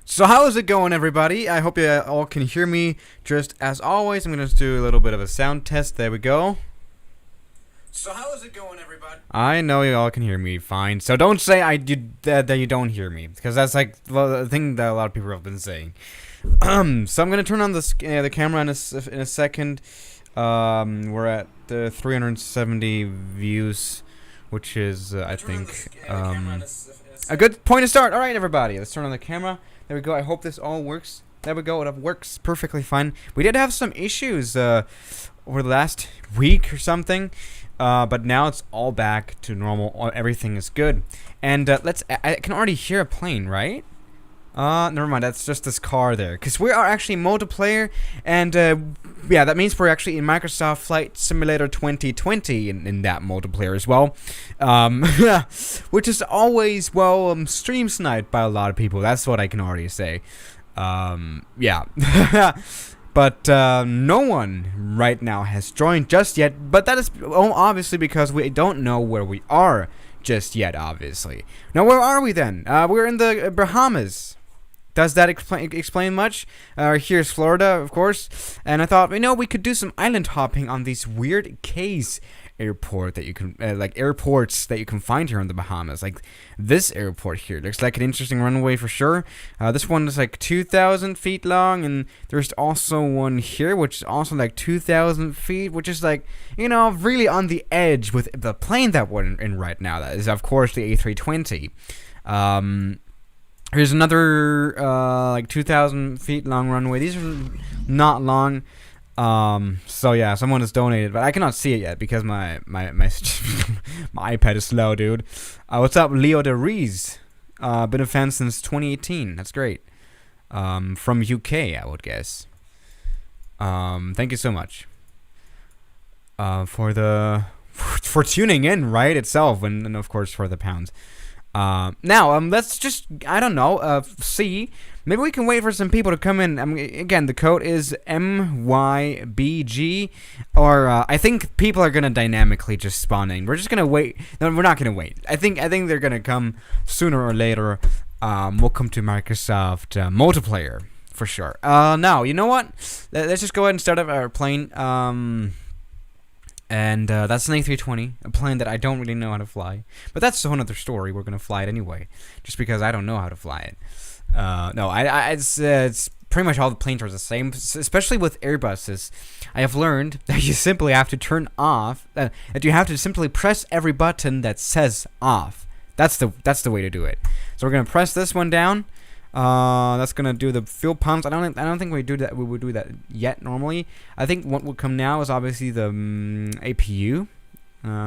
So how is it going, everybody? I hope you all can hear me. Just as always, I'm going to do a little bit of a sound test. There we go. So how is it going, everybody? I know you all can hear me fine. So don't say that you don't hear me, because that's like the thing that a lot of people have been saying. So I'm going to turn on the camera in a second. We're at 370 views, which is, I think, a good point to start. All right, everybody, let's turn on the camera. There we go. I hope this all works. There we go. It works perfectly fine. We did have some issues over the last week or something, but now it's all back to normal. Everything is good. And I can already hear a plane, right? Never mind. That's just this car there. Because we are actually multiplayer, and yeah, that means we're actually in Microsoft Flight Simulator 2020 in that multiplayer as well. Which is always, well, stream sniped by a lot of people. That's what I can already say. Yeah. But no one right now has joined just yet. But that is obviously because we don't know where we are just yet, obviously. Now, where are we then? We're in the Bahamas. Does that explain much? Here's Florida, of course. And I thought, we could do some island hopping on these weird K's airport that you can, like airports that you can find here in the Bahamas. Like this airport here looks like an interesting runway for sure. This one is like 2,000 feet long, and there's also one here which is also like 2,000 feet, which is like, really on the edge with the plane that we're in right now. That is, of course, the A320. Here's another like 2,000 feet long runway. These are not long. So yeah, someone has donated, but I cannot see it yet because my my iPad is slow, dude. What's up, Leo DeRees? Been a fan since 2018. That's great. From UK, I would guess. Thank you so much. For tuning in, right, itself, and of course for the pounds. Now, let's just, I don't know, see. Maybe we can wait for some people to come in. Again, the code is MYBG, or I think people are gonna dynamically just spawn in. We're just gonna wait. No, we're not gonna wait. I think they're gonna come sooner or later. We'll come to Microsoft multiplayer for sure. Now, you know what? Let's just go ahead and start up our plane. And that's an A320, a plane that I don't really know how to fly. But that's a whole other story. We're going to fly it anyway, just because I don't know how to fly it. No, it's pretty much all the planes are the same, especially with Airbuses. I have learned that you simply have to turn off, that you have to simply press every button that says off. That's the way to do it. So we're going to press this one down. That's gonna do the fuel pumps. I don't think we would do that yet normally. I think what will come now is obviously the APU,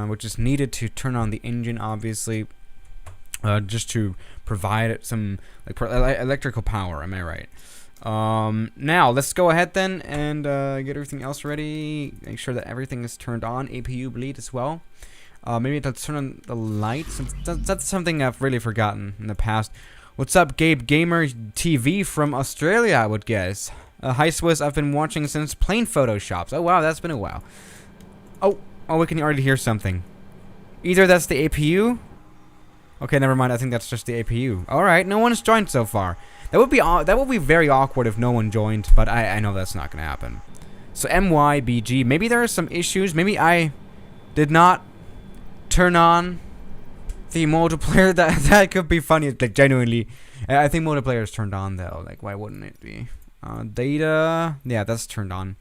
which is needed to turn on the engine, obviously, just to provide it some electrical power. Am I right? Now let's go ahead then and get everything else ready. Make sure that everything is turned on. APU bleed as well. Maybe let's turn on the lights. That's something I've really forgotten in the past. What's up, Gabe Gamer TV from Australia, I would guess. Hi, Swiss. I've been watching since Plane Photoshops. Oh, wow, that's been a while. Oh, we can already hear something. Either that's the APU. Okay, never mind. I think that's just the APU. All right, no one's joined so far. That would be very awkward if no one joined, but I know that's not gonna happen. So MYBG. Maybe there are some issues. Maybe I did not turn on the multiplayer. That could be funny. Like, genuinely, I think multiplayer is turned on though. Like, why wouldn't it be? Data, yeah, that's turned on.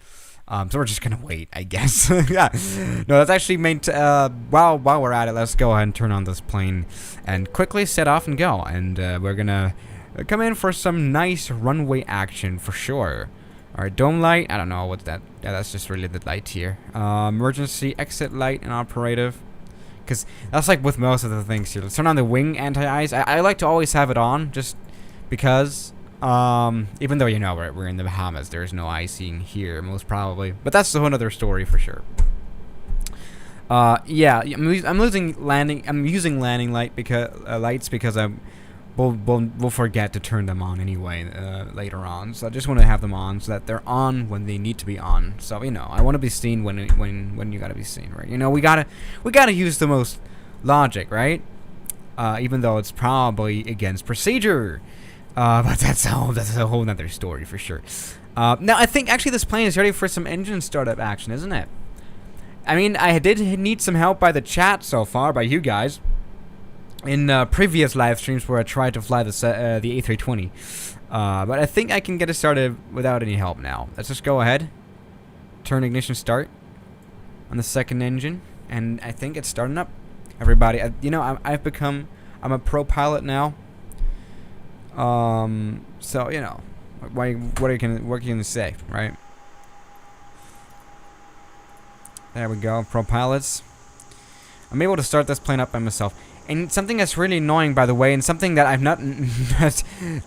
So we're just gonna wait, I guess. Yeah, no, that's actually meant. While we're at it, let's go ahead and turn on this plane and quickly set off and go. And we're gonna come in for some nice runway action for sure. All right, dome light. I don't know what's that. Yeah, that's just really the light here. Emergency exit light and operative. Because that's like with most of the things here. Let's turn on the wing anti-ice. I like to always have it on, just because, even though, we're in the Bahamas, there's no icing here, most probably. But that's a whole other story for sure. Yeah, I'm using landing light lights because we'll forget to turn them on anyway later on. So I just want to have them on so that they're on when they need to be on. So I want to be seen when you gotta be seen, right? We gotta use the most logic, right? Even though it's probably against procedure. But that's a whole nother story for sure. Now, I think actually this plane is ready for some engine startup action, isn't it? I mean, I did need some help by the chat so far, by you guys, in previous live streams where I tried to fly the A320. But I think I can get it started without any help now. Let's just go ahead, turn ignition start on the second engine, and I think it's starting up. Everybody, you know, I'm a pro pilot now. So you know, what can you say, right? There we go, pro pilots. I'm able to start this plane up by myself. And something that's really annoying, by the way, and something that I've not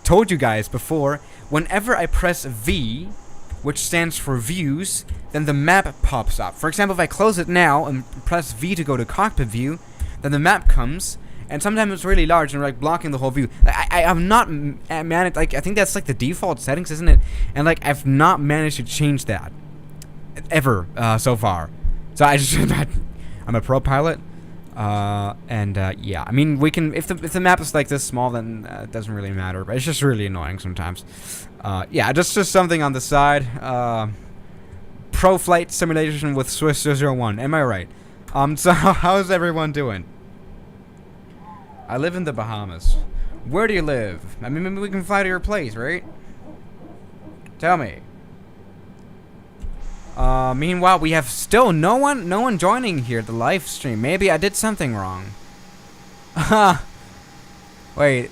told you guys before, whenever I press V, which stands for views, then the map pops up. For example, if I close it now and press V to go to cockpit view, then the map comes, and sometimes it's really large and like blocking the whole view. I have not managed, like, I think that's like the default settings, isn't it? And like, I've not managed to change that ever so far. So I'm a pro pilot. Yeah, I mean, we can, if the map is like this small, then it doesn't really matter, but it's just really annoying sometimes. Yeah, just something on the side. Pro flight simulation with Swiss 001, am I right? So how's everyone doing? I live in the Bahamas. Where do you live? I mean, maybe we can fly to your place, right? Tell me. Meanwhile, we have still no one joining here, the live stream. Maybe I did something wrong. Wait,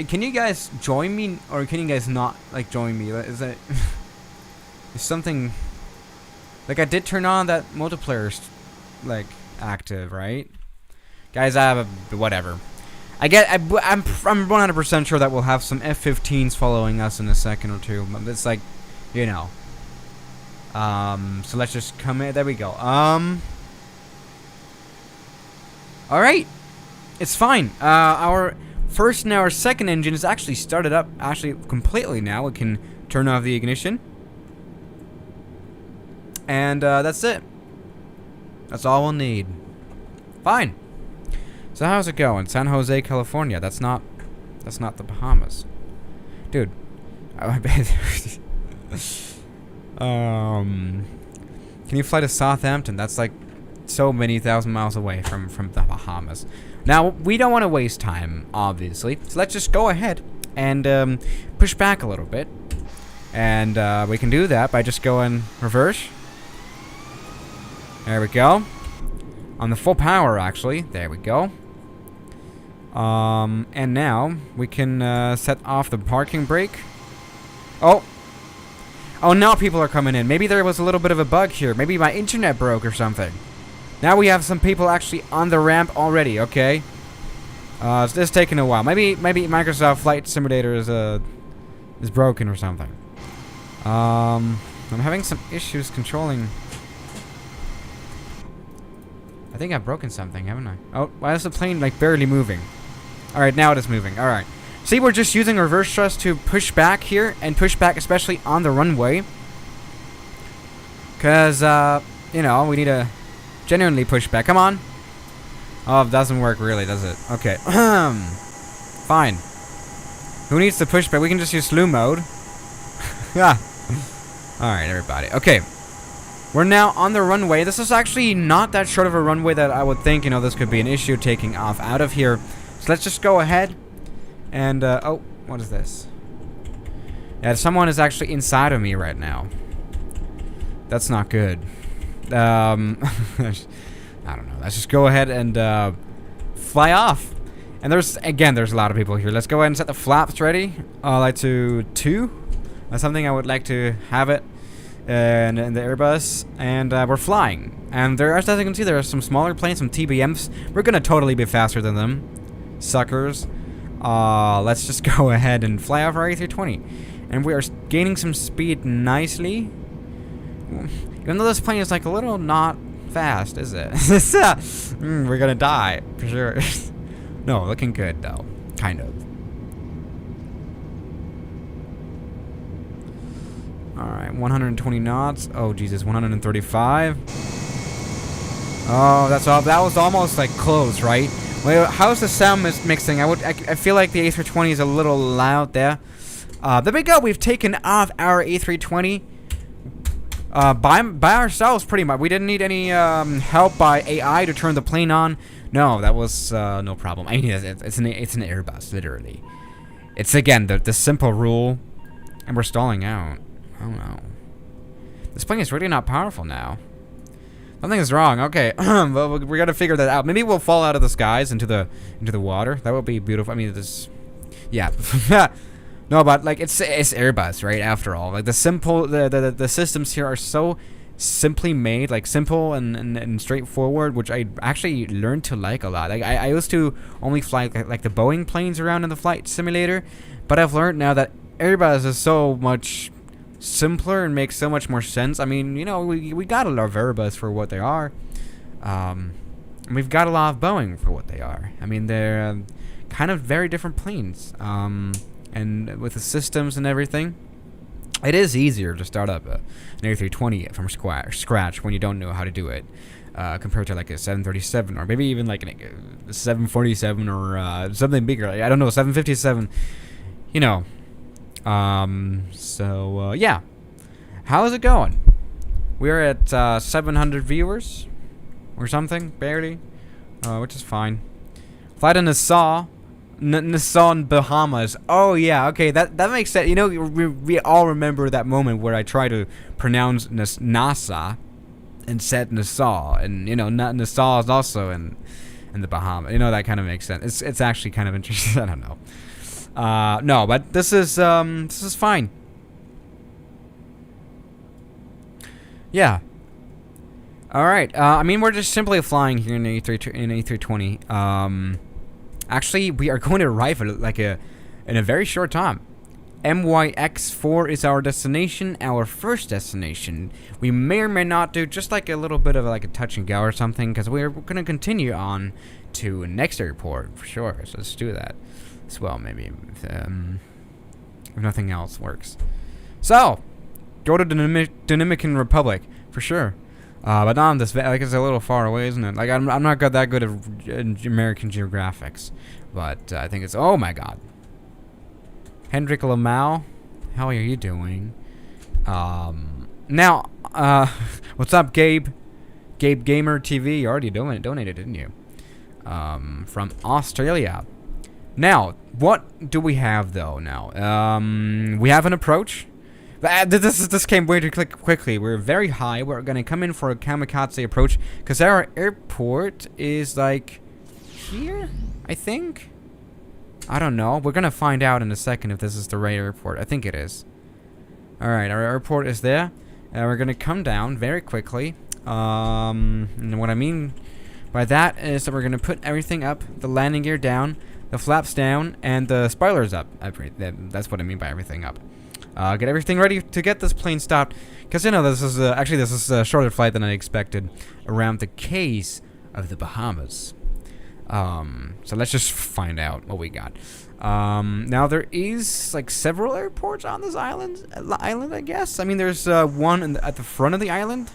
can you guys join me, or can you guys not, like, join me? Is something, like, I did turn on that multiplayer, like, active, right? Guys, I have whatever. I'm 100% sure that we'll have some F-15s following us in a second or two. It's like, you know. So let's just come in. There we go. Alright. It's fine. Our first and our second engine is actually started up completely now. We can turn off the ignition. And, that's it. That's all we'll need. Fine. So how's it going? San Jose, California. That's not the Bahamas. Dude. Can you fly to Southampton? That's like so many thousand miles away from the Bahamas. Now, we don't want to waste time, obviously. So let's just go ahead and push back a little bit. And we can do that by just going reverse. There we go. On the full power, actually. There we go. And now we can set off the parking brake. Oh, now people are coming in. Maybe there was a little bit of a bug here. Maybe my internet broke or something. Now we have some people actually on the ramp already. Okay. It's just taking a while. Maybe Microsoft Flight Simulator is broken or something. I'm having some issues controlling. I think I've broken something, haven't I? Oh, why is the plane like barely moving? All right, now it is moving. All right. See, we're just using reverse thrust to push back here, and push back especially on the runway. Because, you know, we need to genuinely push back. Come on. Oh, it doesn't work really, does it? Okay. Fine. Who needs to push back? We can just use slew mode. Yeah. Alright, everybody. Okay. We're now on the runway. This is actually not that short of a runway that I would think, you know, this could be an issue taking off out of here. So let's just go ahead. And, oh, what is this? Yeah, someone is actually inside of me right now. That's not good. I don't know. Let's just go ahead and, fly off. And there's a lot of people here. Let's go ahead and set the flaps ready. Like to 2. That's something I would like to have it in the Airbus. And, we're flying. And there, as you can see, there are some smaller planes, some TBMs. We're gonna totally be faster than them. Suckers. Let's just go ahead and fly off our A320. And we are gaining some speed nicely. Even though this plane is like a little not fast, is it? We're gonna die, for sure. No, looking good though. Kind of. Alright, 120 knots. Oh Jesus, 135. Oh, that's all. That was almost like close, right? Wait, how's the sound mixing? I feel like the A320 is a little loud there. There we go. We've taken off our A320 by ourselves, pretty much. We didn't need any help by AI to turn the plane on. No, that was no problem. I mean, it's an Airbus, literally. It's again the simple rule, and we're stalling out. Oh no, this plane is really not powerful now. Something is wrong. Okay, well, we gotta figure that out. Maybe we'll fall out of the skies into the water. That would be beautiful. I mean, this, yeah. No, but like it's Airbus, right? After all, like the systems here are so simply made, like simple and straightforward, which I actually learned to like a lot. Like I used to only fly like the Boeing planes around in the flight simulator, but I've learned now that Airbus is so much simpler and makes so much more sense. I mean, you know, we gotta love Airbus for what they are. We've got a lot of Boeing for what they are. I mean, they're kind of very different planes. And with the systems and everything, it is easier to start up an A320 from scratch when you don't know how to do it, compared to like a 737 or maybe even like a 747 or something bigger. Like, I don't know, 757. You know. Yeah. How's it going? We're at 700 viewers or something, barely, which is fine. Flight in Nassau. Nassau, Bahamas. Oh yeah, okay, that makes sense. You know, we all remember that moment where I tried to pronounce NASA and said Nassau, and you know, Nassau is also in the Bahamas. You know, that kind of makes sense. It's actually kind of interesting. I don't know. No, but this is fine. Yeah. All right. I mean, we're just simply flying here in A320. Actually, we are going to arrive in a very short time. MYX4 is our destination, our first destination. We may or may not do just like a little bit of like a touch and go or something, because we're going to continue on to next airport for sure. So let's do that as well, maybe if nothing else works. So go to the Dominican Republic for sure. But not on this, like, it's a little far away, isn't it? Like, I'm not that good at American geographics, but I think it's, oh my god. Hendrik Lamau, how are you doing? Now, what's up, Gabe? Gabe Gamer TV, you already donated, didn't you? From Australia. Now, what do we have, though, now? We have an approach. This came way too quickly. We're very high. We're gonna come in for a kamikaze approach because our airport is like here, I think. I don't know. We're gonna find out in a second if this is the right airport. I think it is. All right, our airport is there. We're gonna come down very quickly. And what I mean by that is that we're gonna put everything up, the landing gear down, the flaps down, and the spoilers up. That's what I mean by everything up. Get everything ready to get this plane stopped, because you know this is a shorter flight than I expected around the Cays of the Bahamas. So let's just find out what we got. Now there is like several airports on this island, I guess. I mean, there's one at the front of the island.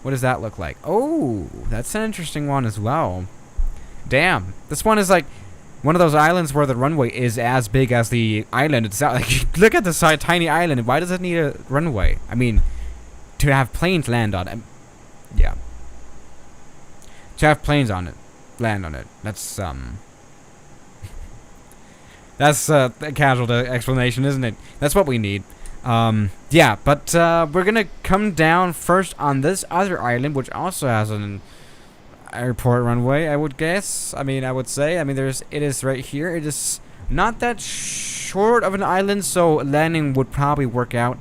What does that look like? Oh, that's an interesting one as well. Damn, this one is like one of those islands where the runway is as big as the island itself. Like, look at this tiny island. Why does it need a runway? I mean, to have planes land on it. Yeah. To have planes on it, land on it. That's that's a casual explanation, isn't it? That's what we need. Yeah, but we're gonna come down first on this other island, which also has an airport runway, I would guess. I mean, I would say. I mean, it is right here. It is not that short of an island, so landing would probably work out.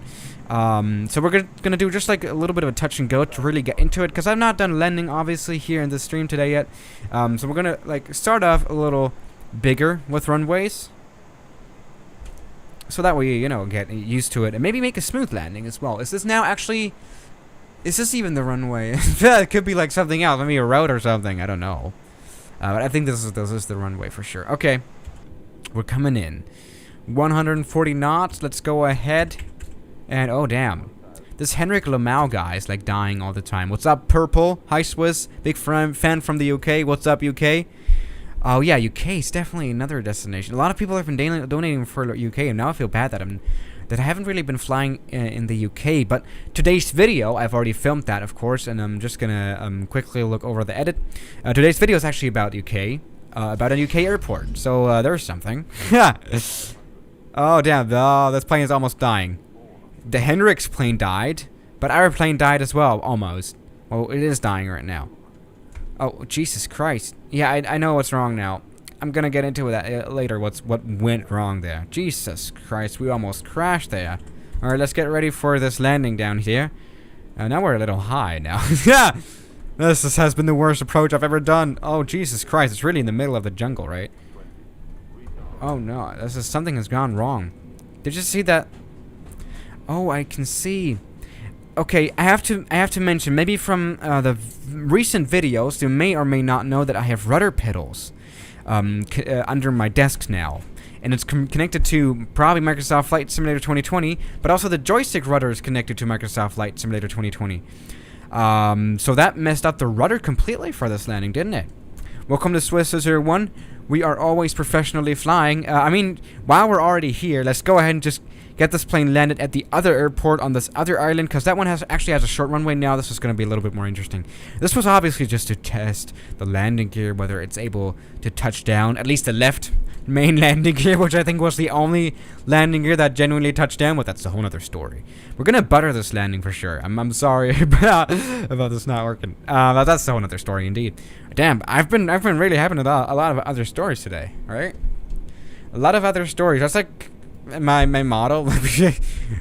So we're gonna do just like a little bit of a touch and go to really get into it, because I've not done landing obviously here in this stream today yet. So we're gonna like start off a little bigger with runways, so that we, you know, get used to it and maybe make a smooth landing as well. Is this now actually? Is this even the runway? It could be like something else. Maybe a route or something. I don't know. But I think this is the runway for sure. Okay. We're coming in. 140 knots. Let's go ahead. And, oh, damn. This Henrik Lamau guy is, like, dying all the time. What's up, Purple? Hi, Swiss. Big fan from the UK. What's up, UK? Oh yeah, UK is definitely another destination. A lot of people have been donating for UK, and now I feel bad that I haven't really been flying in the UK. But today's video, I've already filmed that, of course, and I'm just gonna quickly look over the edit. Today's video is actually about UK, about a UK airport. So there's something. Oh damn! Oh, this plane is almost dying. The Hendrix plane died, but our plane died as well, almost. Well, it is dying right now. Oh, Jesus Christ. Yeah, I know what's wrong now. I'm gonna get into that later, what went wrong there. Jesus Christ, we almost crashed there. Alright, let's get ready for this landing down here. Now we're a little high now. Yeah! This has been the worst approach I've ever done. Oh, Jesus Christ, it's really in the middle of the jungle, right? Oh no, something has gone wrong. Did you see that? Oh, I can see. Okay, I have to mention, maybe from the recent videos, you may or may not know that I have rudder pedals under my desk now. And it's connected to probably Microsoft Flight Simulator 2020, but also the joystick rudder is connected to Microsoft Flight Simulator 2020. So that messed up the rudder completely for this landing, didn't it? Welcome to Swiss 01. We are always professionally flying. I mean, while we're already here, let's go ahead and just get this plane landed at the other airport on this other island, because that one actually has a short runway now. This is going to be a little bit more interesting. This was obviously just to test the landing gear, whether it's able to touch down, at least the left main landing gear, which I think was the only landing gear that genuinely touched down. But that's a whole other story. We're going to butter this landing for sure. I'm sorry about this not working. But that's a whole other story indeed. Damn, I've been really having a lot of other stories today, alright? A lot of other stories. That's like my model.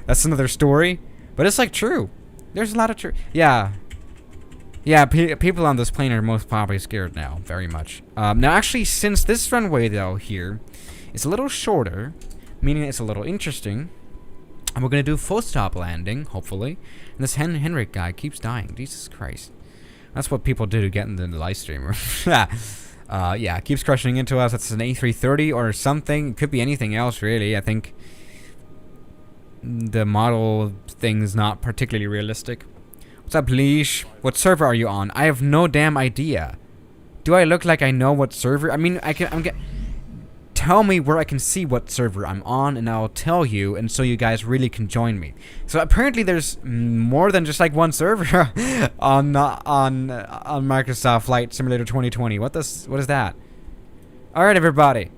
That's another story, but it's like true. There's a lot of true. Yeah, people on this plane are most probably scared now, very much. Now actually, since this runway though here is a little shorter, meaning it's a little interesting, and we're gonna do full stop landing hopefully. And this Henrik guy keeps dying. Jesus Christ, that's what people do to get into the live streamer. Yeah, it keeps crushing into us. It's an A330 or something. It could be anything else, really. I think the model thing is not particularly realistic. What's up, Leash? What server are you on? I have no damn idea. Do I look like I know what server? I mean, tell me where I can see what server I'm on, and I'll tell you, and so you guys really can join me. So apparently there's more than just like one server on Microsoft Flight Simulator 2020. What is that? All right, everybody,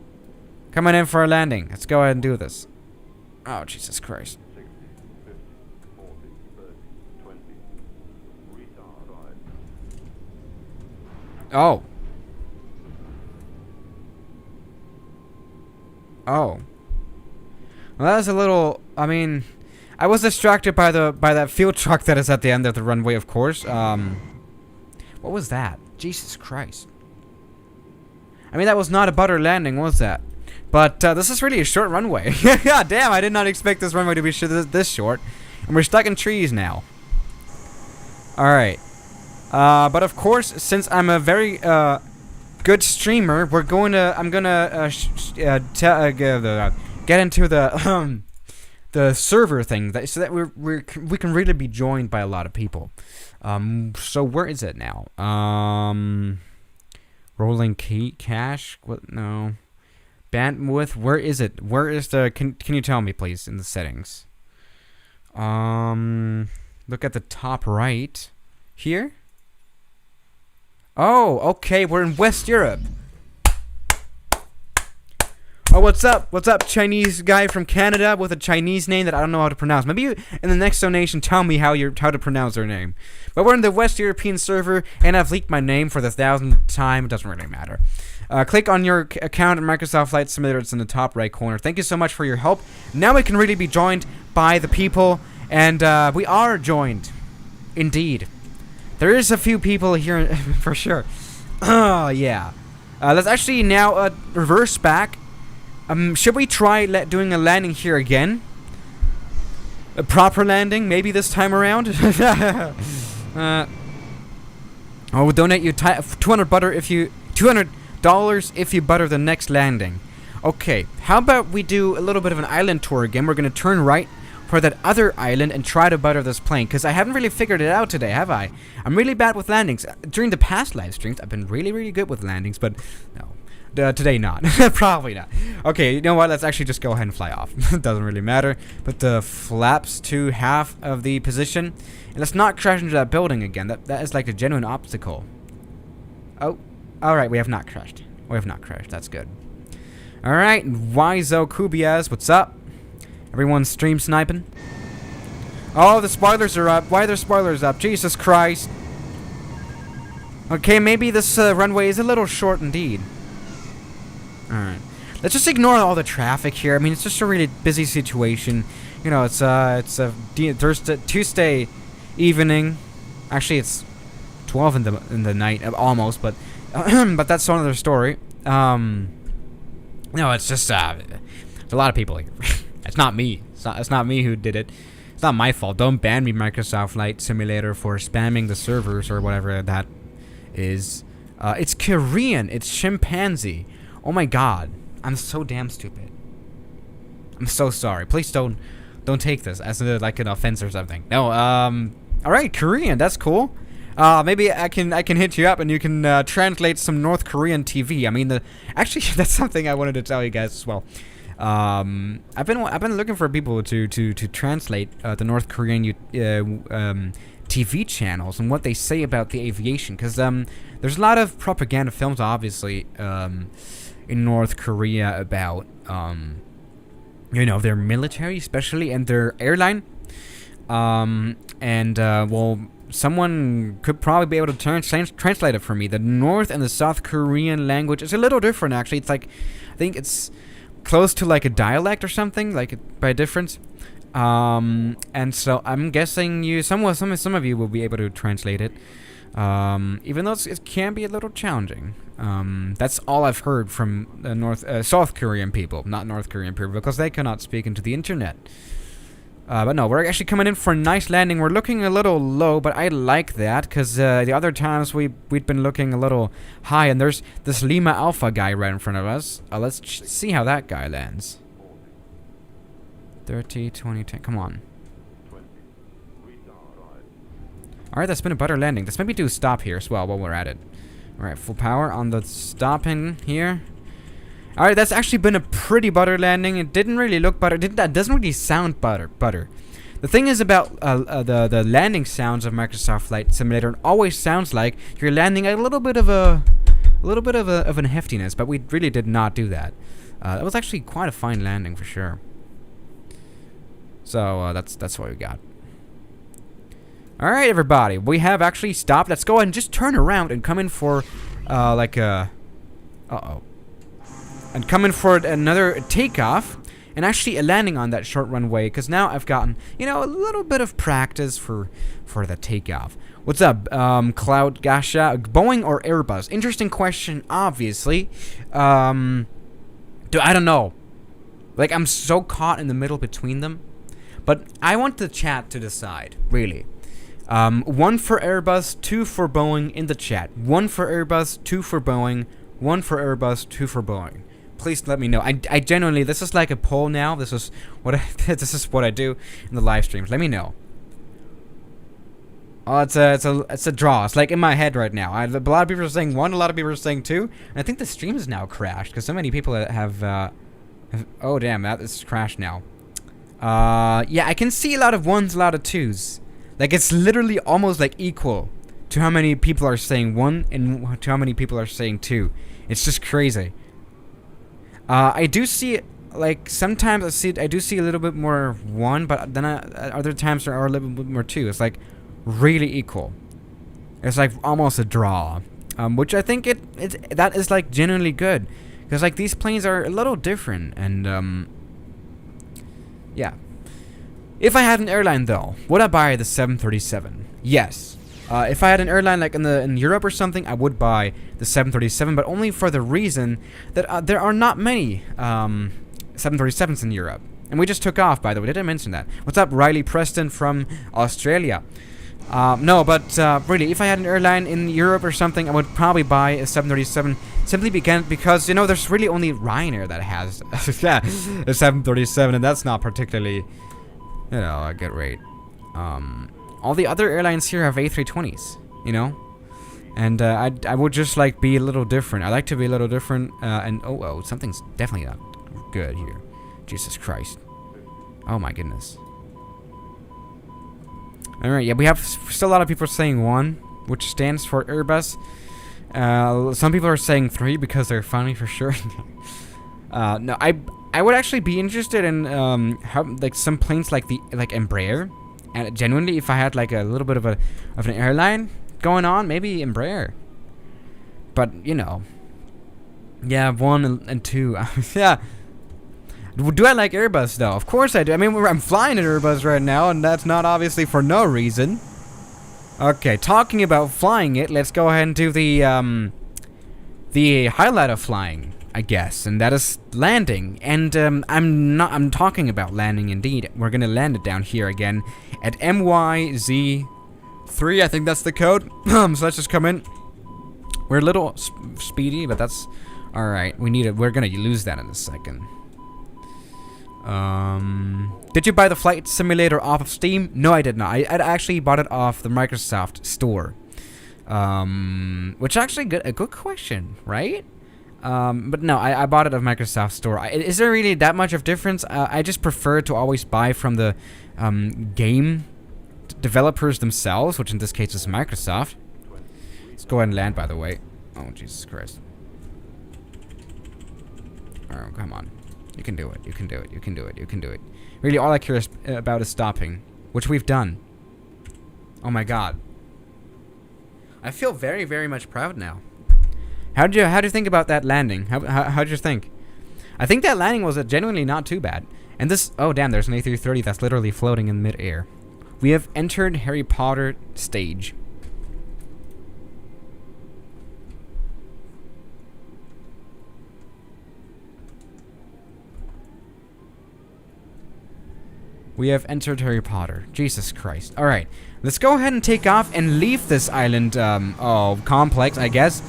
coming in for a landing. Let's go ahead and do this. Oh, Jesus Christ. 60, 50, 40, 30, 20, retard. Oh. Oh. Well, that was a little. I mean, I was distracted by that fuel truck that is at the end of the runway, of course. What was that? Jesus Christ. I mean, that was not a butter landing, was that? But this is really a short runway. God damn, I did not expect this runway to be this short. And we're stuck in trees now. Alright. But of course, since I'm a very good streamer, I'm gonna get into the server thing, so that we can really be joined by a lot of people. So where is it now? Rolling cache? What? No. Bandwidth? Where is it? Where is the? Can you tell me, please, in the settings? Look at the top right. Here? Oh, okay, we're in West Europe. Oh, what's up? What's up, Chinese guy from Canada with a Chinese name that I don't know how to pronounce. Maybe you, in the next donation, tell me how to pronounce their name. But we're in the West European server, and I've leaked my name for the 1,000th time. It doesn't really matter. Click on your account at Microsoft Flight Simulator. It's in the top right corner. Thank you so much for your help. Now we can really be joined by the people, and we are joined. Indeed. There is a few people here for sure. Oh, yeah. Let's actually now reverse back. Should we try doing a landing here again? A proper landing, maybe this time around? I will donate you $200 if you butter the next landing. Okay, how about we do a little bit of an island tour again? We're going to turn right for that other island and try to butter this plane, because I haven't really figured it out today, have I? I'm really bad with landings. During the past live streams, I've been really, really good with landings, but no. Today not. Probably not. Okay, you know what? Let's actually just go ahead and fly off. It doesn't really matter. Put the flaps to half of the position. And let's not crash into that building again. That is like a genuine obstacle. Oh. Alright, we have not crashed. We have not crashed. That's good. Alright, Wizo Kubias, what's up? Everyone's stream sniping. Oh, the spoilers are up. Why are the spoilers up? Jesus Christ. Okay, maybe this runway is a little short indeed. Alright. Let's just ignore all the traffic here. I mean, it's just a really busy situation. You know, it's a Thursday, Tuesday evening. Actually, it's 12 in the night, almost, but but that's another story. No, it's just there's a lot of people here. It's not me. It's not me who did it. It's not my fault. Don't ban me, Microsoft Flight Simulator, for spamming the servers or whatever that is. It's Korean. It's chimpanzee. Oh my god. I'm so damn stupid. I'm so sorry. Please don't take this as like an offense or something. No. All right, Korean. That's cool. Maybe I can hit you up and you can translate some North Korean TV. I mean, actually that's something I wanted to tell you guys as well. I've been looking for people to translate the North Korean TV channels and what they say about the aviation, because there's a lot of propaganda films, obviously, in North Korea about you know, their military, especially, and their airline. Well, someone could probably be able to translate it for me. The North and the South Korean language is a little different, actually. It's like, I think it's close to like a dialect or something, like by difference. And so I'm guessing some of you will be able to translate it. Even though it can be a little challenging. That's all I've heard from the South Korean people, not North Korean people, because they cannot speak into the internet. But no, we're actually coming in for a nice landing. We're looking a little low, but I like that, because the other times we'd been looking a little high, and there's this Lima Alpha guy right in front of us. Let's see how that guy lands. 30, 20, 10, come on. Alright, that's been a butter landing. Let's maybe do a stop here as well while we're at it. Alright, full power on the stopping here. Alright, that's actually been a pretty butter landing. It didn't really look butter. That doesn't really sound butter. The thing is about the landing sounds of Microsoft Flight Simulator, it always sounds like you're landing a little bit of an heftiness, but we really did not do that. That was actually quite a fine landing for sure. So that's what we got. Alright, everybody, we have actually stopped. Let's go ahead and just turn around and come in for like a and come in for another takeoff and actually a landing on that short runway, because now I've gotten, you know, a little bit of practice for the takeoff. What's up, Cloud Gasha? Boeing or Airbus? Interesting question, obviously. I don't know. Like, I'm so caught in the middle between them. But I want the chat to decide, really. 1 for Airbus, 2 for Boeing in the chat. 1 for Airbus, 2 for Boeing, 1 for Airbus, 2 for Boeing. Please let me know. I genuinely, this is like a poll now. This is what I do in the live streams. Let me know. Oh, it's a draw. It's like in my head right now. A lot of people are saying 1, a lot of people are saying 2. And I think the stream is now crashed because so many people have oh damn, that is crashed now. Yeah, I can see a lot of 1s, a lot of 2s. Like, it's literally almost like equal to how many people are saying 1 and to how many people are saying 2. It's just crazy. I do see, like, sometimes I do see a little bit more 1, but then other times there are a little bit more 2. It's like really equal. It's like almost a draw, which I think that is like genuinely good, because like these planes are a little different, and yeah. If I had an airline though, would I buy the 737? Yes. If I had an airline like in Europe or something, I would buy the 737, but only for the reason that there are not many 737s in Europe. And we just took off, by the way. Did I mention that? What's up, Riley Preston from Australia? No, but really, if I had an airline in Europe or something, I would probably buy a 737 simply because, you know, there's really only Ryanair that has yeah, a 737, and that's not particularly, you know, a good rate. All the other airlines here have A320s, you know? And I would just like be a little different. I like to be a little different. And oh, something's definitely not good here. Jesus Christ. Oh my goodness. Alright, yeah, we have still a lot of people saying 1, which stands for Airbus. Some people are saying 3 because they're funny for sure. No, I would actually be interested in how like some planes like Embraer, and genuinely if I had like a little bit of an airline going on, maybe Embraer. But you know, yeah, 1 and 2, yeah. Do I like Airbus though? Of course I do. I mean, I'm flying an Airbus right now, and that's not obviously for no reason. Okay, talking about flying it, let's go ahead and do the highlight of flying, I guess, and that is landing. And I'm talking about landing indeed. We're gonna land it down here again at MYZ3. I think that's the code. So let's just come in. We're a little speedy, but that's all right. We're gonna lose that in a second. Did you buy the flight simulator off of Steam? No, I did not. I actually bought it off the Microsoft store. Which actually a good question, right? But no, I bought it off Microsoft store. Is there really that much of difference? I just prefer to always buy from the game developers themselves, which in this case is Microsoft. Let's go ahead and land, by the way. Oh, Jesus Christ. Oh, come on. You can do it. You can do it. You can do it. You can do it. Really, all I care about is stopping, which we've done. Oh my God. I feel very, very much proud now. How do you think about that landing? How'd you think? I think that landing was genuinely not too bad. And this, oh damn, there's an A330 that's literally floating in midair. We have entered Harry Potter stage. We have entered Harry Potter. Jesus Christ. Alright, let's go ahead and take off and leave this island, complex, I guess.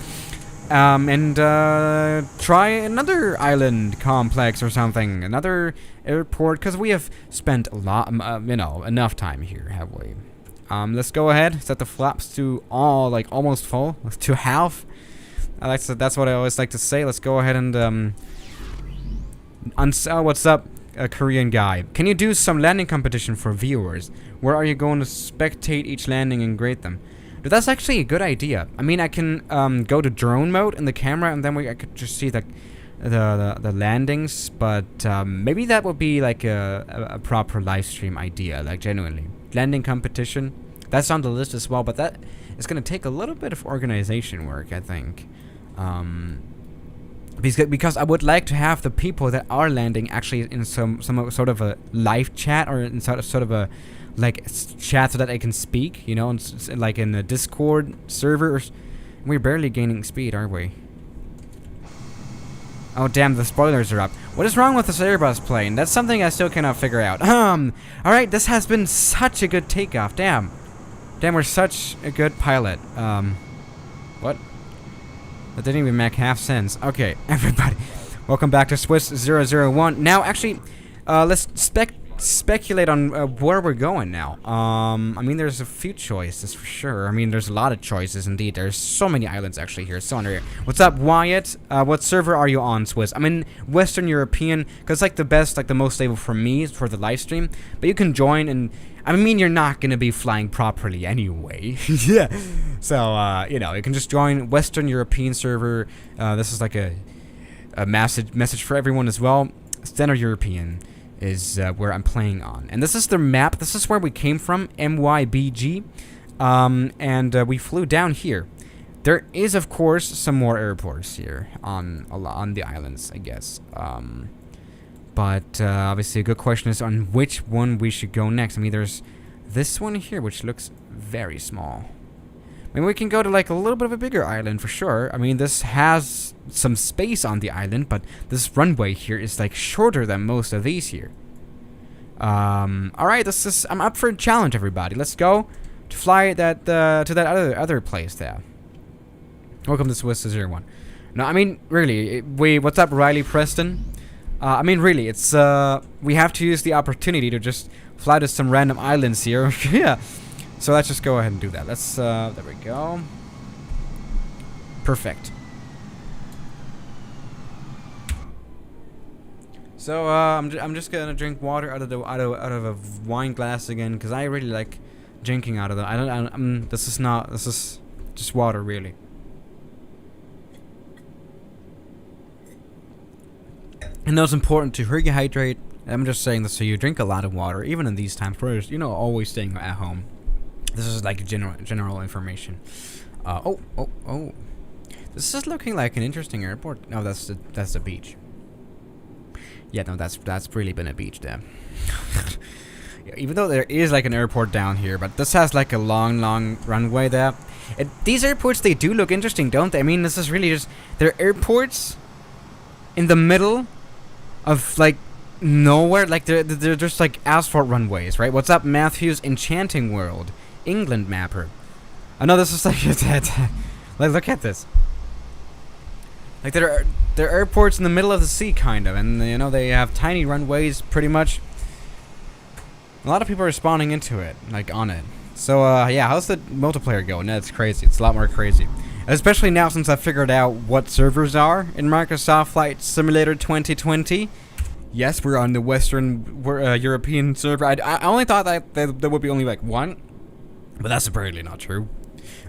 And try another island complex or something. Another airport, because we have spent a lot, enough time here, have we? Let's go ahead, set the flaps to almost full, to half. That's what I always like to say. Let's go ahead and, what's up? A Korean guy. Can you do some landing competition for viewers? Where are you going to spectate each landing and grade them? Dude, that's actually a good idea. I mean, I can go to drone mode in the camera, and then I could just see the landings. But maybe that would be like a proper live stream idea, like genuinely landing competition. That's on the list as well, but that is going to take a little bit of organization work, I think. Because I would like to have the people that are landing actually in some sort of a live chat, or in sort of a chat so that I can speak, you know, like in the Discord server. We're barely gaining speed, aren't we? Oh damn, the spoilers are up. What is wrong with this Airbus plane? That's something I still cannot figure out. Alright, this has been such a good takeoff. Damn, we're such a good pilot. What? That didn't even make half sense. Okay, everybody, welcome back to Swiss 001. Now, actually, let's speculate on where we're going now. I mean, there's a few choices for sure. I mean, there's a lot of choices indeed. There's so many islands actually here. So unreal. What's up, Wyatt? What server are you on, Swiss? I'm in Western European, because like the best, like the most stable for me for the live stream. But you can join, and I mean, you're not gonna be flying properly anyway. Yeah. So you know, you can just join Western European server. This is like a message for everyone as well. Standard European is where I'm playing on, and this is the map. This is where we came from, MYBG, and we flew down here. There is, of course, some more airports here on the islands, I guess. But obviously, a good question is on which one we should go next. I mean, there's this one here, which looks very small. I mean, we can go to like a little bit of a bigger island for sure. I mean, this has some space on the island, but this runway here is like shorter than most of these here. All right, I'm up for a challenge, everybody. Let's go to fly that to that other place there. Welcome to Swiss 01. No, I mean really, what's up, Riley Preston? I mean really, it's we have to use the opportunity to just fly to some random islands here. Yeah. So let's just go ahead and do that. Let's there we go. Perfect. So I'm just gonna drink water out of a wine glass again, because I really like drinking out of the. This is just water, really. And it's important to rehydrate. I'm just saying this so you drink a lot of water, even in these times where you're always staying at home. This is like general information. Oh. This is looking like an interesting airport. No, that's the beach. Yeah, no, that's really been a beach there. Even though there is like an airport down here, but this has like a long runway there. These airports, they do look interesting, don't they? I mean, this is really just, they're airports in the middle of like nowhere. Like they're just like asphalt runways, right? What's up, Matthew's Enchanting World, England mapper? I know this is like like look at this. Like they're airports in the middle of the sea, kind of, and they have tiny runways, pretty much. A lot of people are spawning into it, like on it. So yeah, how's the multiplayer going? No, it's crazy. It's a lot more crazy, especially now since I figured out what servers are in Microsoft Flight Simulator 2020. Yes, we're on the Western European server. I only thought that there would be only like one, but that's apparently not true.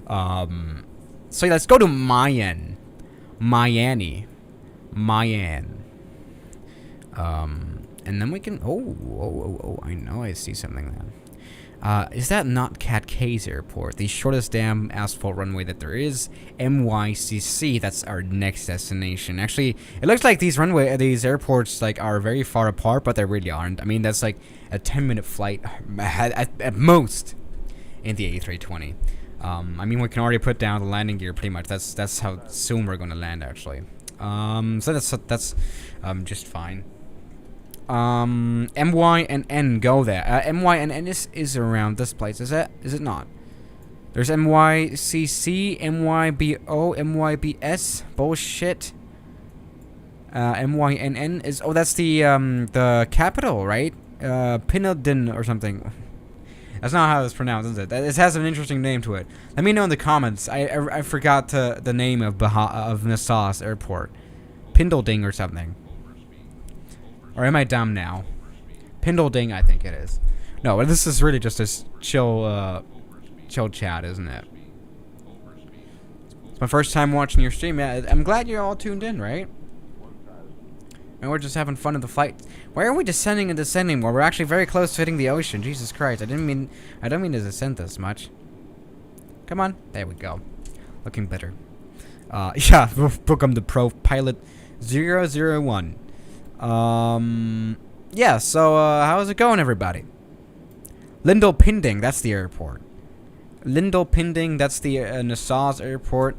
So let's go to Mayan. And then we can. Oh! I know I see something then. Is that not Cat K's airport? The shortest damn asphalt runway that there is. MYCC. That's our next destination. Actually, it looks like these airports like are very far apart, but they really aren't. I mean, that's like a 10-minute flight at most in the A320. I mean, we can already put down the landing gear pretty much. That's how soon we're gonna land, actually. So that's just fine. MY and N go there. MY and N is around this place. Is it not? There's MYCC, MYBO, MYBS. Bullshit. MYNN is. Oh, that's the capital, right? Pinodin or something. That's not how it's pronounced, is it? It has an interesting name to it. Let me know in the comments. I forgot the name of Nassau's airport. Pindleding or something. Or am I dumb now? Pindleding, I think it is. No, this is really just a chill chat, isn't it? It's my first time watching your stream. Yeah, I'm glad you're all tuned in, right? And we're just having fun in the flight. Why are we descending and descending more? We're actually very close to hitting the ocean. Jesus Christ! I don't mean to descend this much. Come on, there we go. Looking better. Yeah, book the Pro Pilot 001. Yeah. So how's it going, everybody? Lindopinding, that's the airport. Lindopinding, that's the Nassau's airport.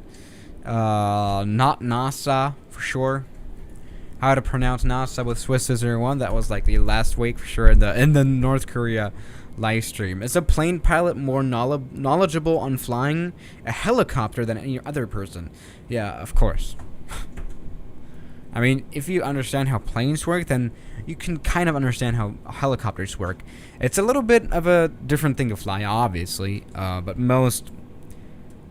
Not NASA for sure. How to pronounce NASA with Swiss 001. That was like the last week for sure in the North Korea live stream. Is a plane pilot more knowledgeable on flying a helicopter than any other person? Yeah, of course. I mean, if you understand how planes work, then you can kind of understand how helicopters work. It's a little bit of a different thing to fly, obviously, but most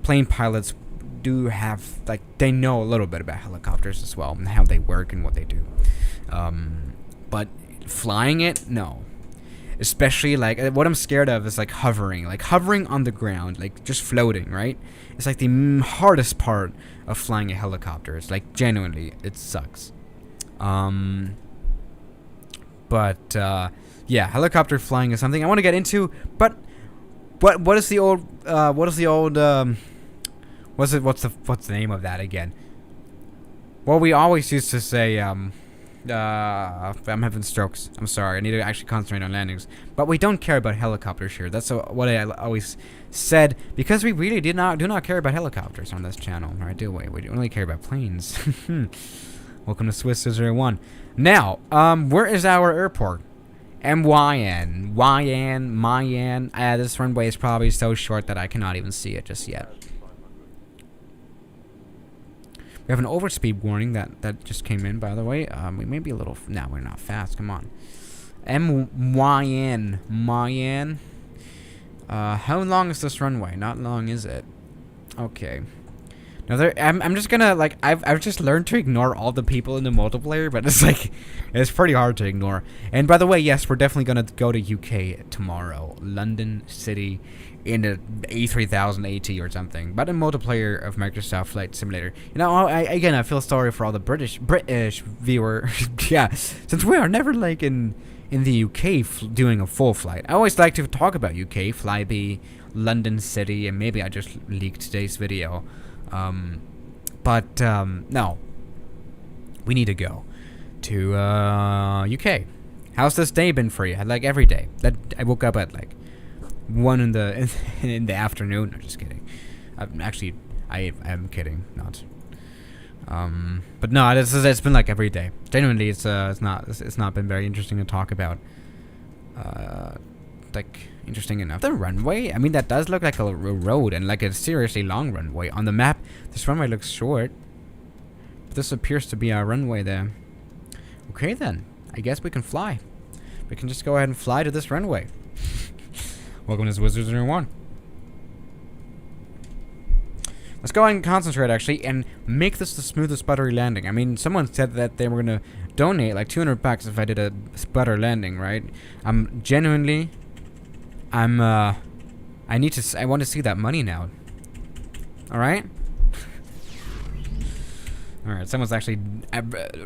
plane pilots do have, like, they know a little bit about helicopters as well and how they work and what they do. But flying it, no. Especially, like, what I'm scared of is, like, hovering on the ground, like, just floating, right? It's, like, the hardest part of flying a helicopter. It's, like, genuinely, it sucks. But, yeah, helicopter flying is something I want to get into, but what's the name of that again? Well, we always used to say, I'm having strokes. I'm sorry. I need to actually concentrate on landings. But we don't care about helicopters here. That's what I always said, because we really do not care about helicopters on this channel, right? Do we? We only care about planes. Welcome to Swiss 001. Now, where is our airport? Mayan. This runway is probably so short that I cannot even see it just yet. We have an overspeed warning that just came in, by the way. We may be a little... No, we're not fast. Come on. Mayan. How long is this runway? Not long, is it? Okay. No, I'm just gonna like I've just learned to ignore all the people in the multiplayer, but it's like it's pretty hard to ignore. And by the way, yes, we're definitely gonna go to UK tomorrow, London City, in the A3000 AT or something. But a multiplayer of Microsoft Flight Simulator. You know, I feel sorry for all the British viewer. Yeah, since we are never like in the UK doing a full flight. I always like to talk about UK, Flybe, London City, and maybe I just leaked today's video. No, we need to go to UK. How's this day been for you? Like every day. I woke up at like 1 in the afternoon. I'm just kidding. I am kidding. Not. But no, it's been like every day. Genuinely, it's not been very interesting to talk about. Like interesting enough. The runway, I mean, that does look like a road and like a seriously long runway. On the map, this runway looks short. But this appears to be our runway there. Okay then, I guess we can fly. We can just go ahead and fly to this runway. Welcome to Wizards 1. Let's go ahead and concentrate actually and make this the smoothest buttery landing. I mean, someone said that they were gonna donate like $200 if I did a butter landing, right? I want to see that money now. Alright? Alright, someone's actually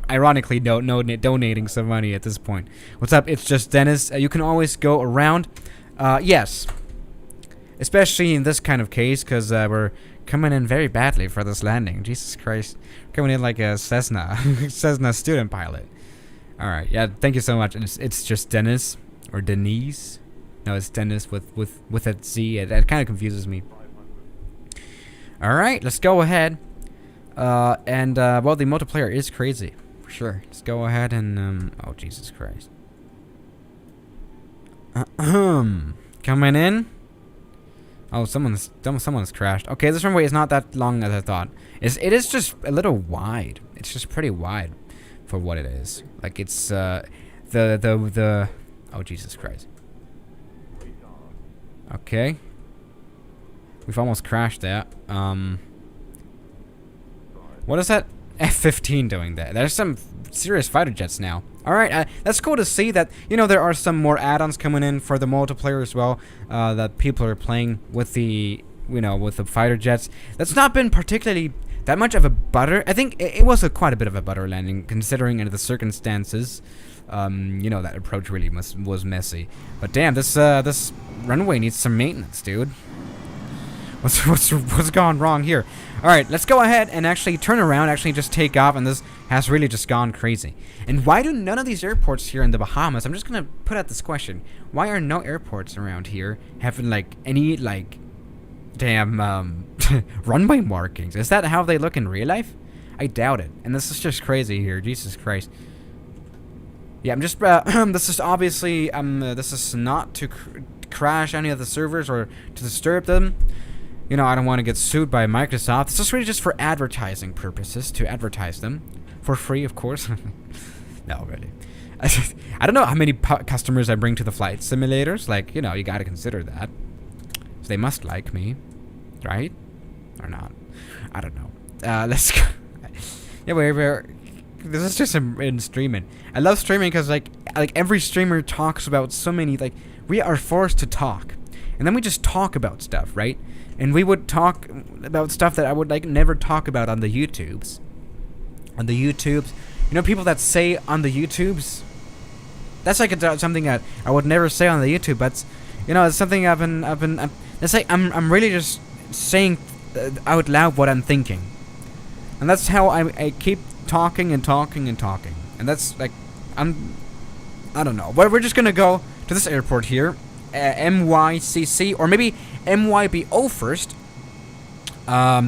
ironically donating some money at this point. What's up? It's just Dennis. You can always go around. Yes. Especially in this kind of case, because we're coming in very badly for this landing. Jesus Christ. Coming in like a Cessna. Cessna student pilot. Alright, yeah, thank you so much. It's just Dennis. Or Denise. No, it's Dennis with a Z. It kind of confuses me. Alright, let's go ahead. Well, the multiplayer is crazy. For sure. Let's go ahead and, oh, Jesus Christ. Coming in. Oh, someone's crashed. Okay, this runway is not that long as I thought. It is just a little wide. It's just pretty wide for what it is. Like it's oh, Jesus Christ. Okay. We've almost crashed there. What is that F-15 doing there? There's some serious fighter jets now. Alright, that's cool to see that, you know, there are some more add-ons coming in for the multiplayer as well, that people are playing with the, you know, with the fighter jets. That's not been particularly that much of a butter. I think it was quite a bit of a butter landing, considering the circumstances. You know, that approach really was messy. But damn, this runway needs some maintenance, dude. What's gone wrong here? Alright, let's go ahead and actually turn around, actually just take off, and this has really just gone crazy. And why do none of these airports here in the Bahamas, I'm just gonna put out this question, why are no airports around here having like any like damn runway markings? Is that how they look in real life? I doubt it. And this is just crazy here, Jesus Christ. Yeah, I'm just this is obviously this is not to crash any of the servers or to disturb them. You know, I don't want to get sued by Microsoft. This is really just for advertising purposes, to advertise them. For free, of course. No, really. I don't know how many customers I bring to the flight simulators. Like, you know, you gotta consider that. So they must like me. Right? Or not. I don't know. Let's go. Yeah, this is just in streaming. I love streaming because, like every streamer talks about so many, like, we are forced to talk. And then we just talk about stuff, right? And we would talk about stuff that I would like never talk about on the YouTubes. On the YouTubes, you know, people that say on the YouTubes, that's like something that I would never say on the YouTube. But you know, it's something I've been. It's like I'm really just saying out loud what I'm thinking, and that's how I keep talking and talking and talking. And that's like I don't know. But we're just gonna go to this airport here. MYCC or maybe MYBO first.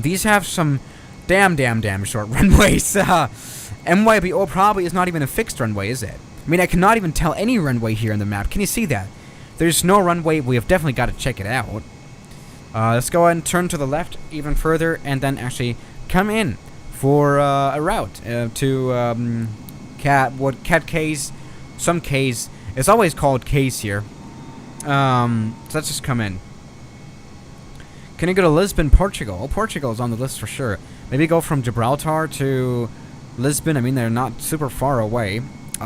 These have some damn short runways. MYBO probably is not even a fixed runway, is it? I mean, I cannot even tell any runway here on the map. Can you see that? There's no runway. We have definitely got to check it out. Let's go ahead and turn to the left even further and then actually come in for a route to Cat K's, some K's. It's always called K's here. So let's just come in. Can you go to Lisbon, Portugal? Oh, Portugal is on the list for sure. Maybe go from Gibraltar to Lisbon. I mean, they're not super far away.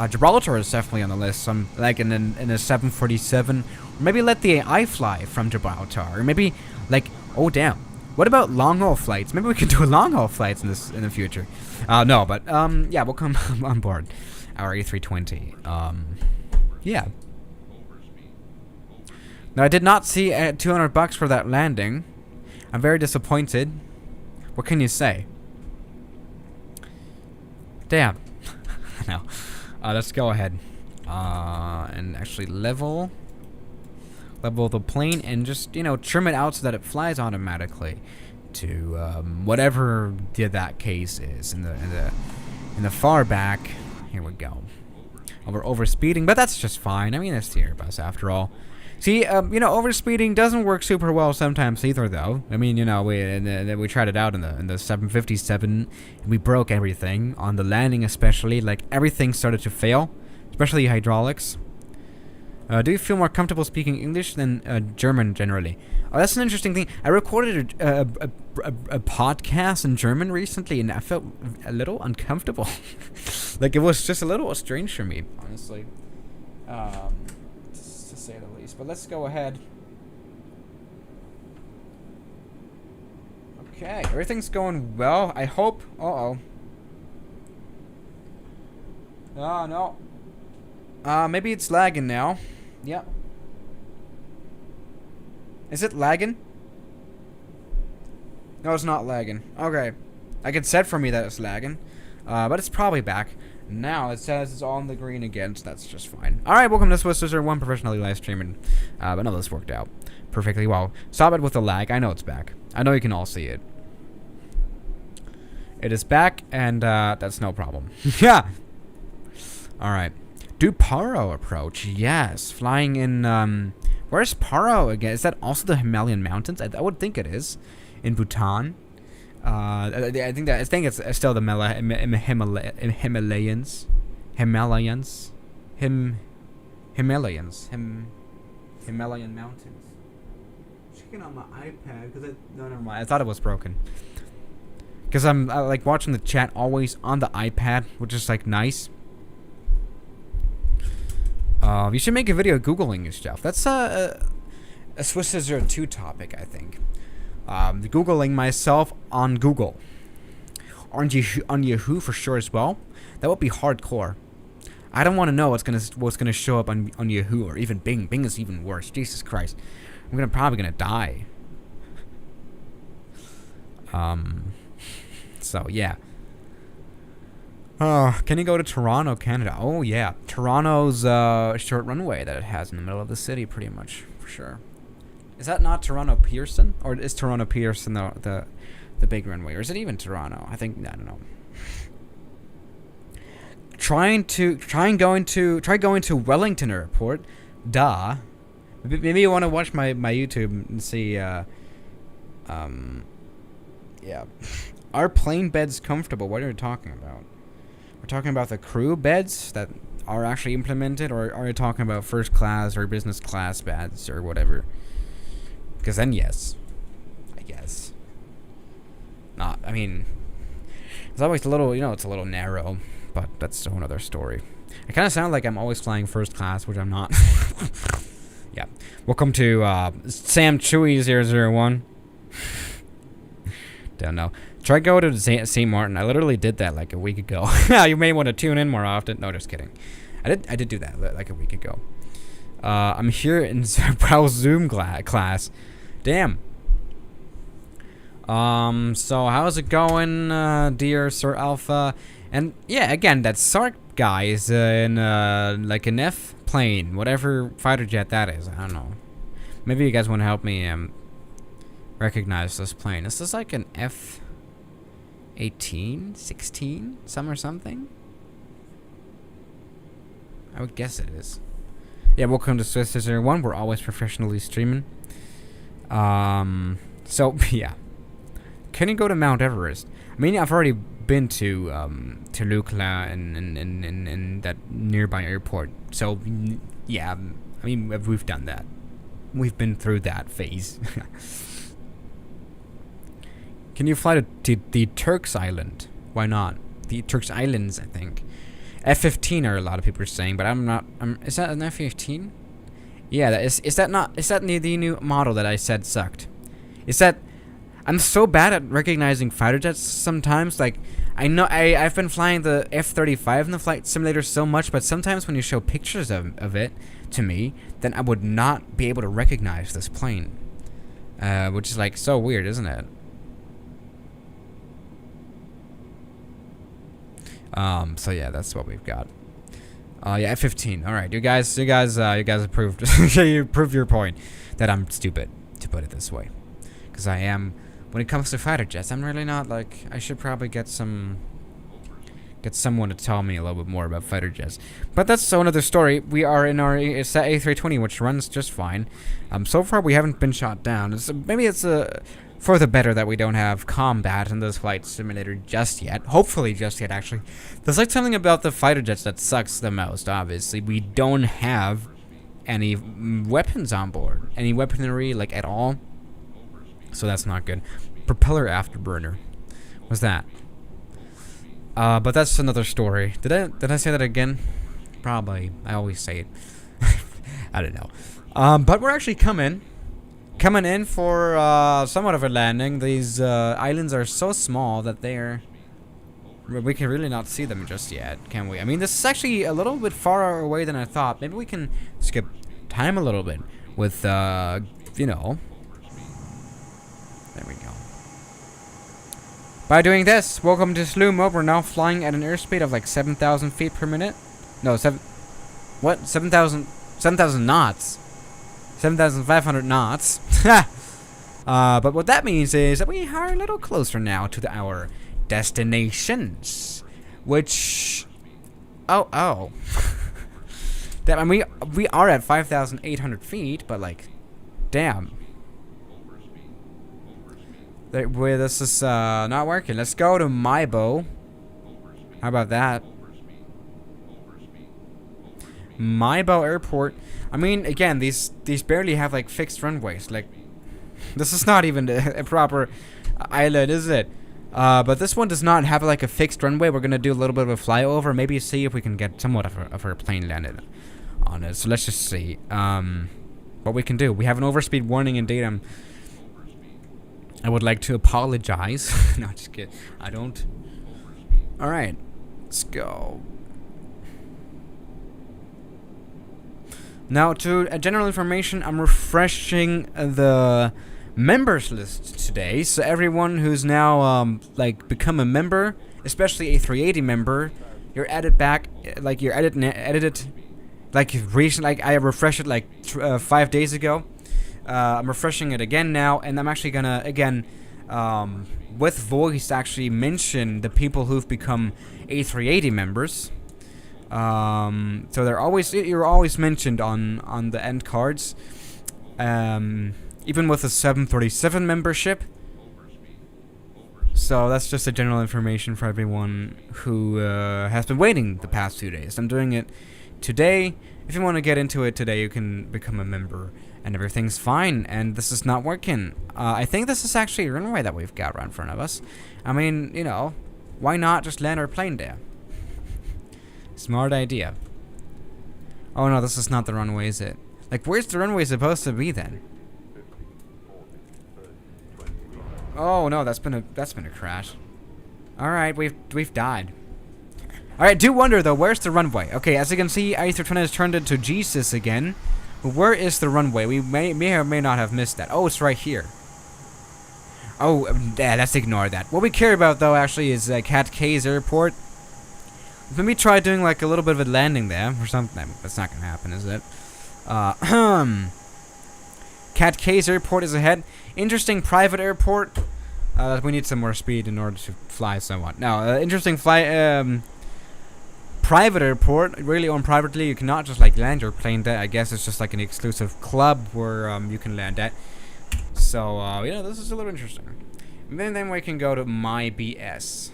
Gibraltar is definitely on the list. Some like in a 747. Or maybe let the AI fly from Gibraltar. Or maybe like, oh damn, what about long haul flights? Maybe we can do long haul flights in the future. No, but yeah, we'll come on board our A320. Yeah. Now I did not see $200 for that landing. I'm very disappointed. What can you say? Damn. No. Let's go ahead and actually level the plane and just, you know, trim it out so that it flies automatically to whatever that case is in the far back. Here we go. We're overspeeding, but that's just fine. I mean, it's the Airbus after all. See, you know, overspeeding doesn't work super well sometimes either, though. I mean, you know, we tried it out in the 757, and we broke everything on the landing, especially. Like everything started to fail, especially hydraulics. Do you feel more comfortable speaking English than German generally? Oh, that's an interesting thing. I recorded a podcast in German recently, and I felt a little uncomfortable. Like it was just a little strange for me, honestly. To say the least. But let's go ahead. Okay, everything's going well. I hope. Oh no. Maybe it's lagging now. Yep. Is it lagging? No, it's not lagging. Okay. I can set for me that it's lagging. But it's probably back. Now it says it's all in the green again, so that's just fine. Alright, welcome to Swiss1 professionally live streaming. But no, this worked out perfectly well. Stop it with the lag. I know it's back. I know you can all see it. It is back, and that's no problem. Yeah! Alright. Do Paro approach? Yes. Flying in, where's Paro again? Is that also the Himalayan mountains? I would think it is. In Bhutan. I think it's still the Himalayans. Himalayan mountains. Checking on my iPad because no, never mind. I thought it was broken. Because I'm like watching the chat always on the iPad, which is like nice. You should make a video googling your stuff. That's a Swiss2 topic, I think. Googling myself on Google. On Yahoo for sure as well. That would be hardcore. I don't want to know what's gonna show up on Yahoo or even Bing. Bing is even worse. Jesus Christ. I'm probably gonna die. So yeah. Can you go to Toronto, Canada? Oh yeah. Toronto's short runway that it has in the middle of the city, pretty much, for sure. Is that not Toronto Pearson? Or is Toronto Pearson the big runway? Or is it even Toronto? I think, I don't know. Try going to Wellington Airport. Duh. Maybe you want to watch my YouTube and see, yeah. Are plane beds comfortable? What are you talking about? We're talking about the crew beds that are actually implemented, or are you talking about first class or business class beds or whatever? Because then, yes, I guess. Not, I mean, it's always a little, you know, it's a little narrow, but that's a whole other story. I kind of sound like I'm always flying first class, which I'm not. Yeah. Welcome to Sam Chewy 001. Don't know. Try go to St. Martin. I literally did that like a week ago. You may want to tune in more often. No, just kidding. I did do that like a week ago. I'm here in Brow Zoom class. Damn. So how's it going, dear Sir Alpha? And yeah, again, that Sark guy is in like an F plane, whatever fighter jet that is. I don't know. Maybe you guys want to help me recognize this plane. Is this like an F-18, 16, some or something? I would guess it is. Yeah, welcome to Swiss1. We're always professionally streaming. So yeah. Can you go to Mount Everest? I mean, I've already been to Lukla and that nearby airport. So yeah, I mean, we've done that. We've been through that phase. Can you fly to the Turks Island? Why not? The Turks Islands, I think. F-15 are a lot of people are saying, but I'm not. Is that an F-15? Yeah, is that not? Is that the new model that I said sucked? Is that? I'm so bad at recognizing fighter jets sometimes. Like, I know I've been flying the F-35 in the flight simulator so much, but sometimes when you show pictures of it to me, then I would not be able to recognize this plane, which is like so weird, isn't it? So yeah, that's what we've got. Yeah, F-15. All right, you guys approved. You proved your point that I'm stupid, to put it this way, because I am. When it comes to fighter jets, I'm really not like. I should probably get someone to tell me a little bit more about fighter jets. But that's another story. We are in our A320, which runs just fine. So far we haven't been shot down. Maybe it's for the better that we don't have combat in this flight simulator just yet. Hopefully just yet, actually. There's like something about the fighter jets that sucks the most, obviously. We don't have any weapons on board. Any weaponry, like, at all. So that's not good. Propeller afterburner. What's that? But that's another story. Did I say that again? Probably. I always say it. I don't know. But we're actually coming in for somewhat of a landing. These islands are so small that we can really not see them just yet, can we? I mean, this is actually a little bit far away than I thought. Maybe we can skip time a little bit with, you know. There we go. By doing this, welcome to Slumo. We're now flying at an airspeed of like 7,000 feet per minute. No, 7,000 knots. 7,500 knots. But what that means is that we are a little closer now to our destinations. Which... Oh. Damn, we are at 5,800 feet, but like... Damn. This is not working. Let's go to Maibo. How about that? Maibo Airport. I mean, again, these barely have like fixed runways. Like, this is not even a proper island, is it? But this one does not have like a fixed runway. We're gonna do a little bit of a flyover. Maybe see if we can get somewhat of our plane landed on it. So let's just see what we can do. We have an overspeed warning indeed. I would like to apologize. No, just kidding. I don't. All right, let's go. Now, to general information, I'm refreshing the members list today. So everyone who's now like become a member, especially a 380 member, you're added back. Like you're edited. Like recent. Like I refreshed it like 5 days ago. I'm refreshing it again now, and I'm actually gonna again with voice actually mention the people who've become A380 members. So you're always mentioned on the end cards, even with the 737 membership. So that's just a general information for everyone who has been waiting the past 2 days. I'm doing it today. If you want to get into it today, you can become a member. And everything's fine, and this is not working. I think this is actually a runway that we've got right in front of us. I mean, you know, why not just land our plane there? Smart idea. Oh no, this is not the runway, is it? Like, where's the runway supposed to be then? Oh no, that's been a crash. All right, we've died. All right, do wonder though, where's the runway? Okay, as you can see, A320 has turned into Jesus again. Where is the runway? We may or may not have missed that. Oh, it's right here. Oh, yeah, let's ignore that. What we care about, though, actually, is Cat K's airport. Let me try doing, like, a little bit of a landing there or something. That's not going to happen, is it? Cat K's airport is ahead. Interesting private airport. We need some more speed in order to fly somewhat. Now, interesting private airport, really owned privately. You cannot just like land your plane there. I guess it's just like an exclusive club where you can land at. So yeah, this is a little interesting. And then we can go to my BS,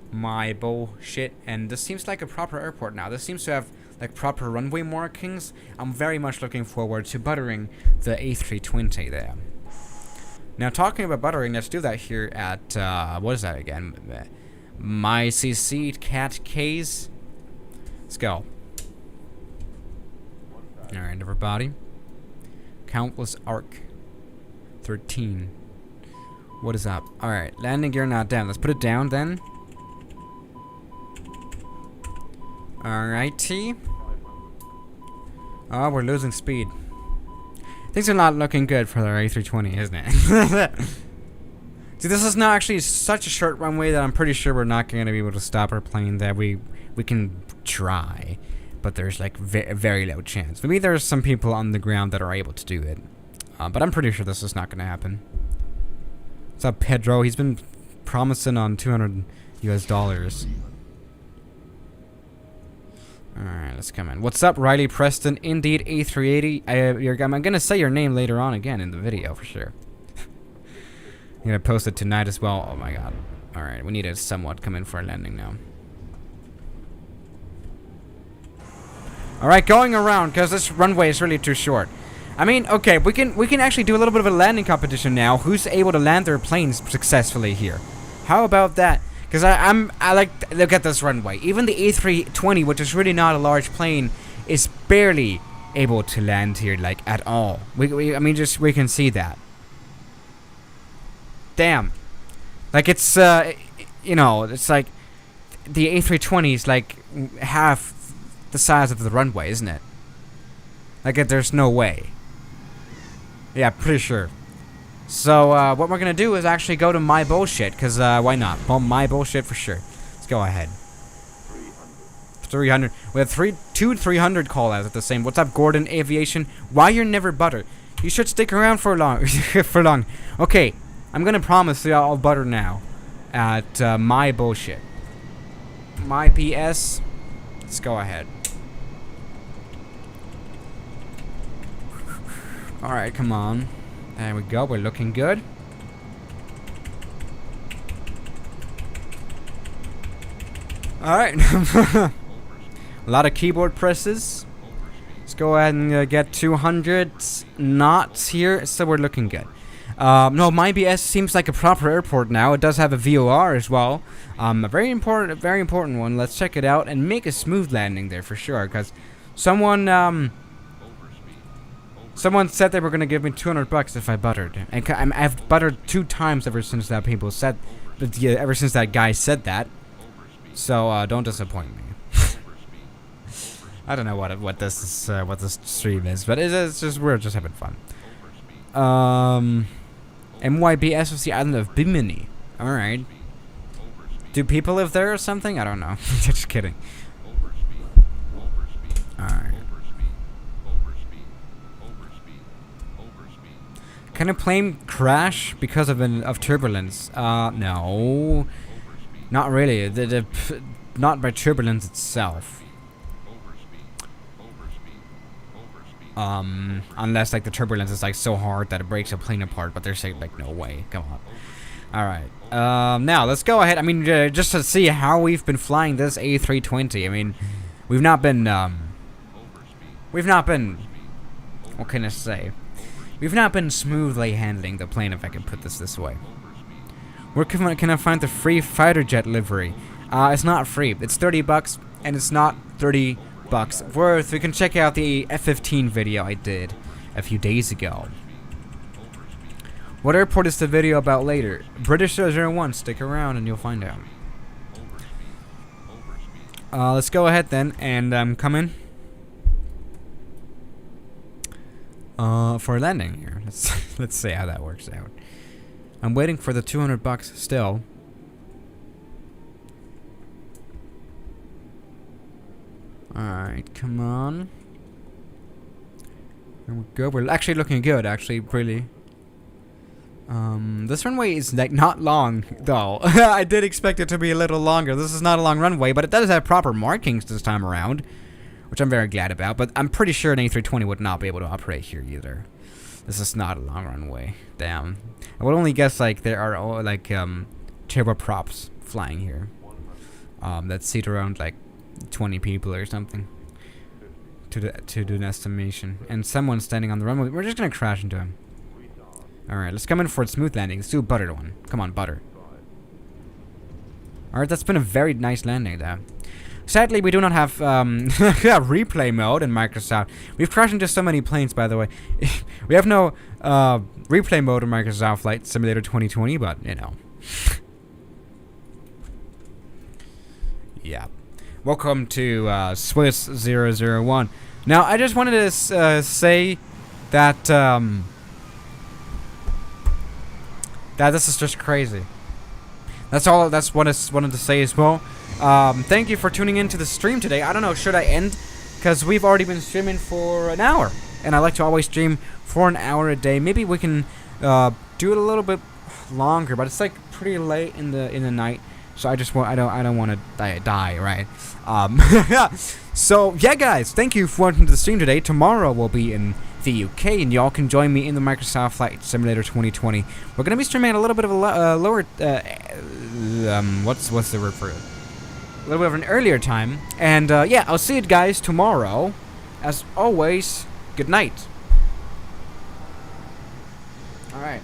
my bullshit, and this seems like a proper airport now. This seems to have like proper runway markings. I'm very much looking forward to buttering the A320 there. Now, talking about buttering, let's do that here at, what is that again? My CC Cat K's. Let's go. Alright, everybody. Countless Arc. 13. What is up? Alright, landing gear not down. Let's put it down then. Alrighty. Oh, we're losing speed. Things are not looking good for the A320, isn't it? See, this is not actually such a short runway that I'm pretty sure we're not going to be able to stop our plane. That we can try, but there's like a very low chance. Maybe there's some people on the ground that are able to do it, but I'm pretty sure this is not going to happen. What's up, Pedro? He's been promising on $200 US. Alright, let's come in. What's up, Riley Preston? Indeed, A380. I'm gonna say your name later on again in the video for sure. I'm gonna post it tonight as well. Oh my god. Alright, we need to somewhat come in for a landing now. Alright, going around, because this runway is really too short. I mean, okay, we can actually do a little bit of a landing competition now. Who's able to land their planes successfully here? How about that? Because I like, look at this runway. Even the A320, which is really not a large plane, is barely able to land here, like, at all. I mean, just, we can see that. Damn. Like, it's, you know, it's like, the A320 is like half the size of the runway, isn't it? Like, there's no way. Yeah, pretty sure. So, what we're gonna do is actually go to my bullshit, because, why not? Well, my bullshit for sure. Let's go ahead. 300. We have two 300 call-outs at the same. What's up, Gordon Aviation? Why you're never butter? You should stick around for long. for long. Okay, I'm gonna promise you I'll butter now. At, my bullshit. My PS. Let's go ahead. Alright, come on. There we go, we're looking good. Alright. A lot of keyboard presses. Let's go ahead and get 200 knots here, so we're looking good. No, my BS seems like a proper airport now. It does have a VOR as well. A very important one. Let's check it out and make a smooth landing there for sure, because someone said they were gonna give me $200 if I buttered, and I've buttered 2 times ever since that ever since that guy said that. So don't disappoint me. I don't know what this stream is, but it's just we're just having fun. MYBS was the island of Bimini. All right. Do people live there or something? I don't know. Just kidding. All right. Can a plane crash because of turbulence? No, not really. Not by turbulence itself. Unless like the turbulence is like so hard that it breaks a plane apart. But they're saying like no way. Come on. All right. Now let's go ahead. I mean, just to see how we've been flying this A320. I mean, we've not been. What can I say? We've not been smoothly handling the plane, if I can put this way. Where can I find the free fighter jet livery? It's not free. It's $30, and it's not $30 worth. We can check out the F-15 video I did a few days ago. What airport is the video about later? British 001. Stick around, and you'll find out. Let's go ahead then, and come in. For a landing here. Let's see how that works out. I'm waiting for the $200 still. Alright, come on. There we go. We're actually looking good, actually, really. This runway is like not long though. I did expect it to be a little longer. This is not a long runway, but it does have proper markings this time around, which I'm very glad about, but I'm pretty sure an A320 would not be able to operate here either. This is not a long runway. Damn. I would only guess like there are like turboprops flying here. That seat around like 20 people or something. To do an estimation. And someone standing on the runway. We're just gonna crash into him. Alright, let's come in for a smooth landing. Let's do a buttered one. Come on, butter. Alright, that's been a very nice landing there. Sadly, we do not have replay mode in Microsoft. We've crashed into so many planes, by the way. We have no replay mode in Microsoft Flight Simulator 2020, but, you know. Yeah. Welcome to Swiss 001. Now, I just wanted to say that, that this is just crazy. That's all. That's what I wanted to say as well. Thank you for tuning into the stream today. I don't know, should I end? Because we've already been streaming for an hour, and I like to always stream for an hour a day. Maybe we can do it a little bit longer, but it's like pretty late in the night, so I don't want to die, right? So yeah, guys, thank you for watching the stream today. Tomorrow we'll be in the UK, and y'all can join me in the Microsoft Flight Simulator 2020. We're gonna be streaming at a little bit of a lower, what's the word for it? A little bit of an earlier time, and yeah, I'll see you guys tomorrow. As always, good night. All right.